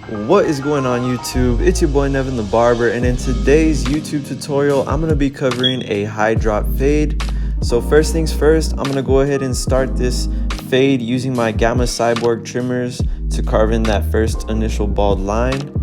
What is going on YouTube? It's your boy Nevin the Barber, and in today's YouTube tutorial I'm going to be covering a high drop fade. So first things first, I'm going to go ahead and start this fade using my Gamma Cyborg trimmers to carve in that first initial bald line.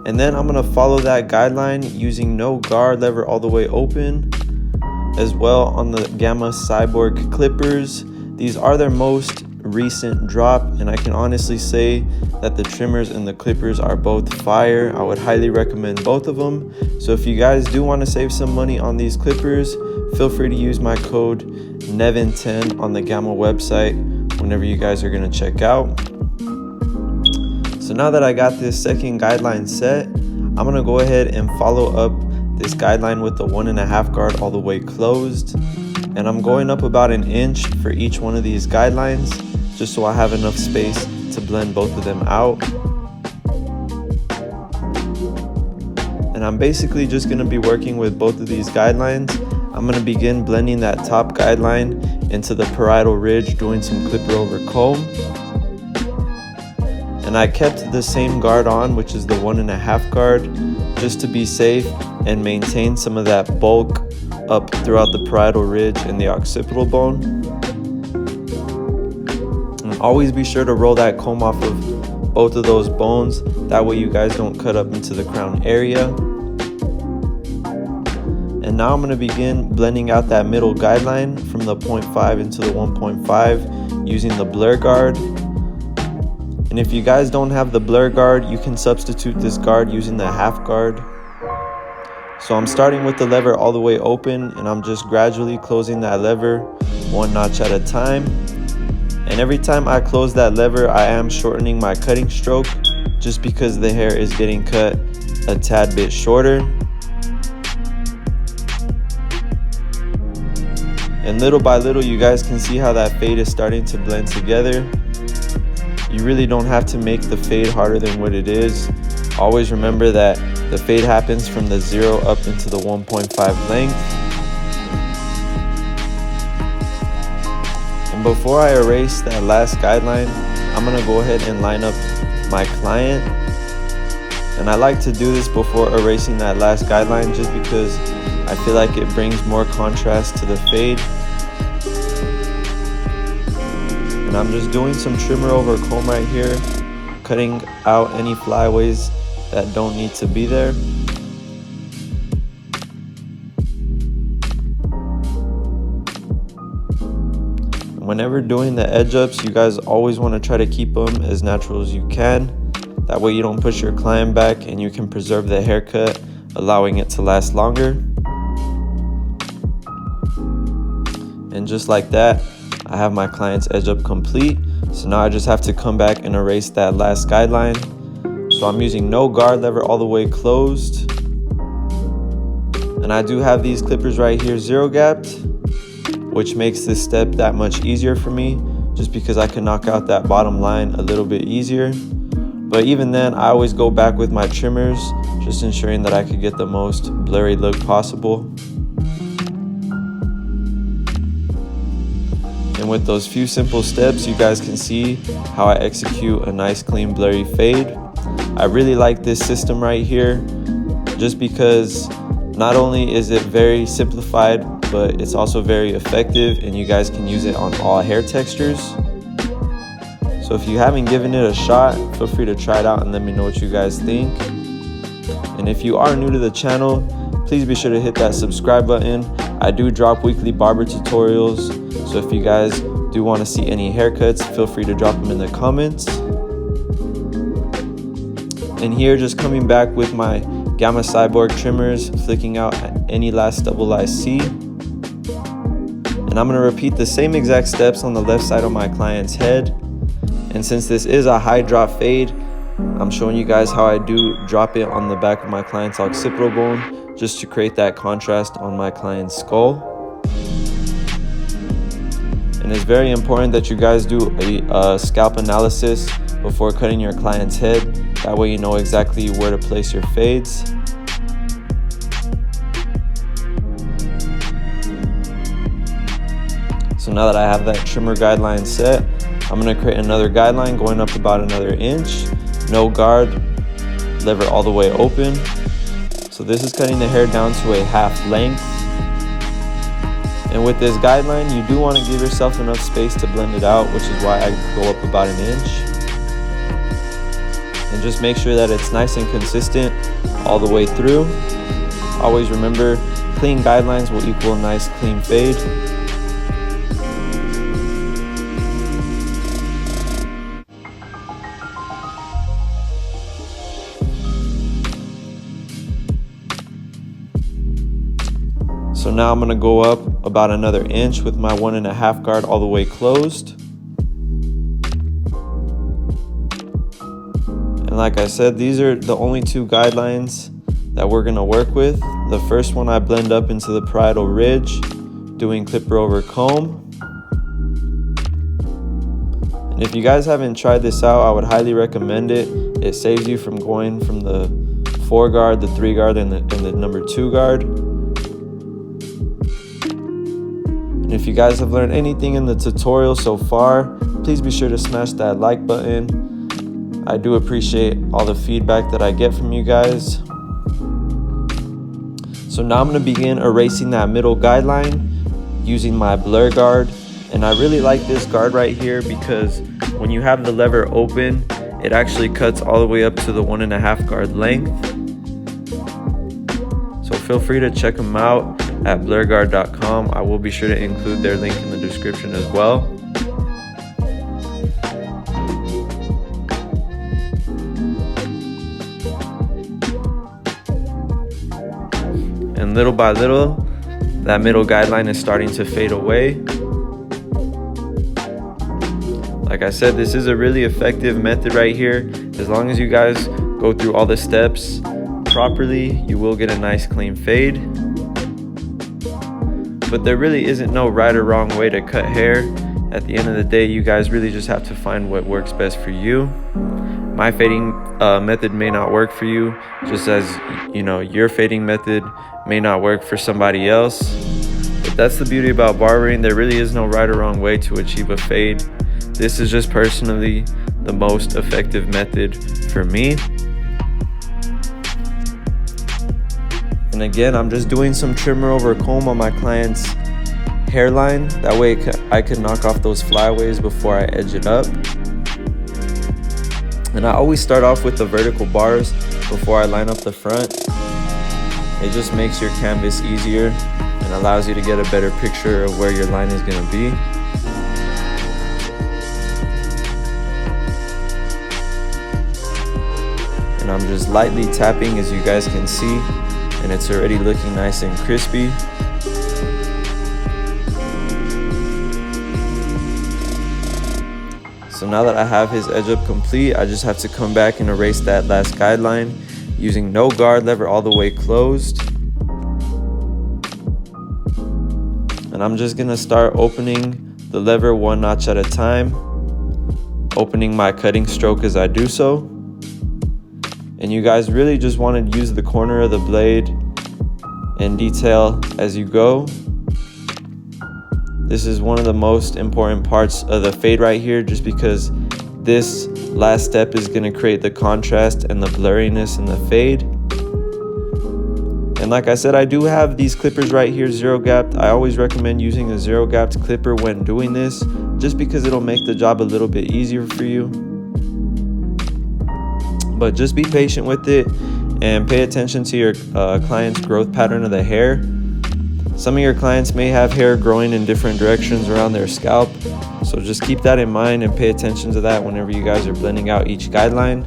And then I'm going to follow that guideline using no guard lever all the way open, as well on the Gamma Cyborg clippers. These are their most recent drop, and I can honestly say that the trimmers and the clippers are both fire. I would highly recommend both of them. So if you guys do want to save some money on these clippers, feel free to use my code NevinTheBarber on the Gamma website whenever you guys are going to check out. So now that I got this second guideline set, I'm going to go ahead and follow up this guideline with the 1.5 guard all the way closed. And I'm going up about an inch for each one of these guidelines, just so I have enough space to blend both of them out. And I'm basically just going to be working with both of these guidelines. I'm going to begin blending that top guideline into the parietal ridge, doing some clipper over comb. And I kept the same guard on, which is the 1.5 guard, just to be safe and maintain some of that bulk up throughout the parietal ridge and the occipital bone. And always be sure to roll that comb off of both of those bones, that way you guys don't cut up into the crown area. And now I'm going to begin blending out that middle guideline from the 0.5 into the 1.5 using the blur guard. And if you guys don't have the blur guard, you can substitute this guard using the half guard. So I'm starting with the lever all the way open, and I'm just gradually closing that lever one notch at a time. And every time I close that lever, I am shortening my cutting stroke, just because the hair is getting cut a tad bit shorter. And little by little, you guys can see how that fade is starting to blend together. You really don't have to make the fade harder than what it is. Always remember that the fade happens from the 0 up into the 1.5 length. And before I erase that last guideline, I'm going to go ahead and line up my client. And I like to do this before erasing that last guideline, just because I feel like it brings more contrast to the fade. And I'm just doing some trimmer over comb right here, cutting out any flyaways that don't need to be there. Whenever doing the edge ups, you guys always want to try to keep them as natural as you can. That way you don't push your client back and you can preserve the haircut, allowing it to last longer. And just like that, I have my client's edge up complete. So now I just have to come back and erase that last guideline. So I'm using no guard lever all the way closed. And I do have these clippers right here 0 gapped, which makes this step that much easier for me, just because I can knock out that bottom line a little bit easier. But even then, I always go back with my trimmers, just ensuring that I could get the most blurry look possible. And with those few simple steps, you guys can see how I execute a nice clean blurry fade. I really like this system right here, just because not only is it very simplified, but it's also very effective, and you guys can use it on all hair textures. So if you haven't given it a shot, feel free to try it out and let me know what you guys think. And if you are new to the channel, please be sure to hit that subscribe button. I do drop weekly barber tutorials, so if you guys do want to see any haircuts, feel free to drop them in the comments. And here, just coming back with my Gamma Cyborg trimmers, flicking out any last double IC. And I'm going to repeat the same exact steps on the left side of my client's head. And since this is a high drop fade, I'm showing you guys how I do drop it on the back of my client's occipital bone, just to create that contrast on my client's skull. And it's very important that you guys do a scalp analysis before cutting your client's head. That way you know exactly where to place your fades. So now that I have that trimmer guideline set, I'm going to create another guideline going up about another inch, no guard, lever all the way open. So this is cutting the hair down to a half length. And with this guideline, you do want to give yourself enough space to blend it out, which is why I go up about 1 inch. And just make sure that it's nice and consistent all the way through. Always remember, clean guidelines will equal a nice clean fade. So now I'm gonna go up about another inch with my 1.5 guard all the way closed. And like I said, these are the only 2 guidelines that we're gonna work with. The first one I blend up into the parietal ridge, doing clipper over comb. And if you guys haven't tried this out, I would highly recommend it. It saves you from going from the 4 guard, the 3 guard, and the number 2 guard. And if you guys have learned anything in the tutorial so far, please be sure to smash that like button. I do appreciate all the feedback that I get from you guys. So now I'm going to begin erasing that middle guideline using my blur guard. And I really like this guard right here because when you have the lever open, it actually cuts all the way up to the 1.5 guard length. So feel free to check them out at blurguard.com. I will be sure to include their link in the description as well. And little by little, that middle guideline is starting to fade away. Like I said, this is a really effective method right here. As long as you guys go through all the steps properly, you will get a nice clean fade. But there really isn't no right or wrong way to cut hair. At the end of the day, you guys really just have to find what works best for you. My fading method may not work for you, just as you know, your fading method may not work for somebody else. But that's the beauty about barbering. There really is no right or wrong way to achieve a fade. This is just personally the most effective method for me. And again, I'm just doing some trimmer over comb on my client's hairline. That way I can knock off those flyaways before I edge it up. And I always start off with the vertical bars before I line up the front. It just makes your canvas easier and allows you to get a better picture of where your line is going to be. And I'm just lightly tapping, as you guys can see, and it's already looking nice and crispy. So now that I have his edge up complete, I just have to come back and erase that last guideline using no guard, lever all the way closed. And I'm just gonna start opening the lever 1 notch at a time, opening my cutting stroke as I do so. And you guys really just want to use the corner of the blade and detail as you go. This is one of the most important parts of the fade right here, just because this last step is going to create the contrast and the blurriness in the fade. And like I said, I do have these clippers right here, zero gapped. I always recommend using a zero gapped clipper when doing this, just because it'll make the job a little bit easier for you. But just be patient with it and pay attention to your client's growth pattern of the hair. Some of your clients may have hair growing in different directions around their scalp, so just keep that in mind and pay attention to that whenever you guys are blending out each guideline.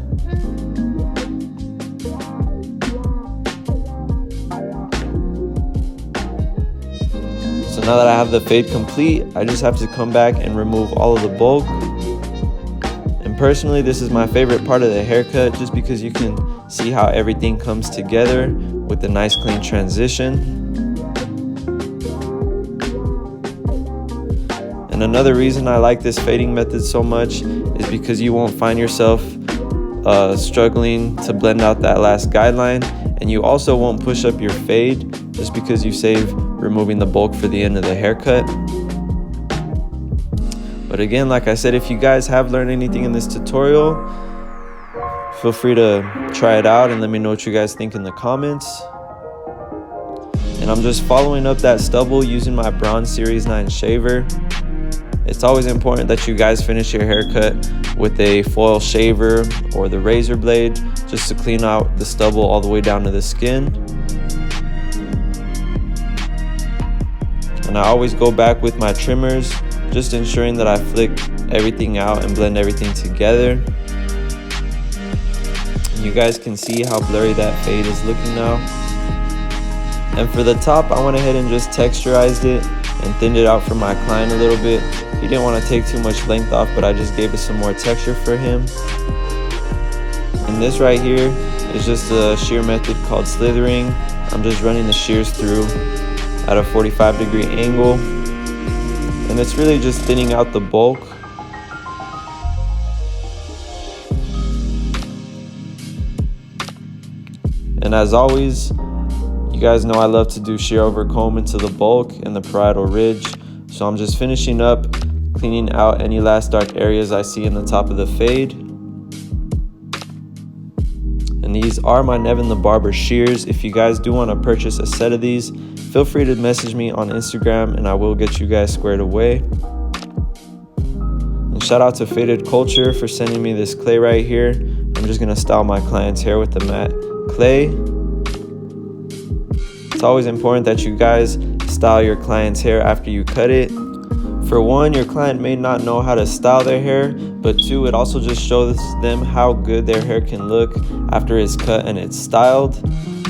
So now that I have the fade complete, I just have to come back and remove all of the bulk. And personally, this is my favorite part of the haircut, just because you can see how everything comes together with a nice clean transition. And another reason I like this fading method so much is because you won't find yourself struggling to blend out that last guideline, and you also won't push up your fade just because you save removing the bulk for the end of the haircut. But again, like I said, if you guys have learned anything in this tutorial, Feel free to try it out and let me know what you guys think in the comments. And I'm just following up that stubble using my Bronze Series 9 shaver. It's always important that you guys finish your haircut with a foil shaver or the razor blade just to clean out the stubble all the way down to the skin. And I always go back with my trimmers, just ensuring that I flick everything out and blend everything together. And you guys can see how blurry that fade is looking now. And for the top, I went ahead and just texturized it and thinned it out for my client a little bit. He didn't want to take too much length off, but I just gave it some more texture for him. And this right here is just a shear method called slithering. I'm just running the shears through at a 45-degree angle. And it's really just thinning out the bulk. And as always, you guys know I love to do shear over comb into the bulk and the parietal ridge. So I'm just finishing up, cleaning out any last dark areas I see in the top of the fade. And these are my NevinTheBarber shears. If you guys do want to purchase a set of these, feel free to message me on Instagram and I will get you guys squared away. And shout out to Faded Culture for sending me this clay right here. I'm just going to style my client's hair with the matte clay. It's always important that you guys style your client's hair after you cut it. For one, your client may not know how to style their hair, but two, it also just shows them how good their hair can look after it's cut and it's styled.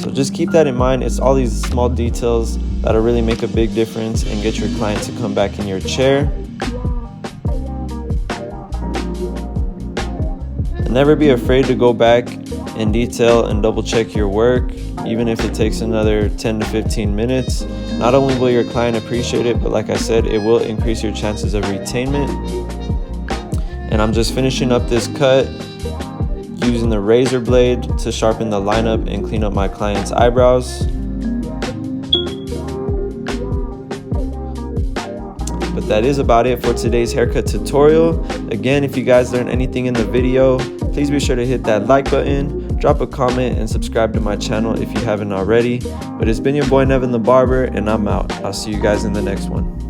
So just keep that in mind. It's all these small details that'll really make a big difference and get your client to come back in your chair. And never be afraid to go back in detail and double check your work, even if it takes another 10 to 15 minutes. Not only will your client appreciate it, but like I said, it will increase your chances of retainment. And I'm just finishing up this cut using the razor blade to sharpen the lineup and clean up my client's eyebrows. But that is about it for today's haircut tutorial. Again, if you guys learned anything in the video, please be sure to hit that like button, drop a comment, and subscribe to my channel if you haven't already. But it's been your boy NevinTheBarber, and I'm out. I'll see you guys in the next one.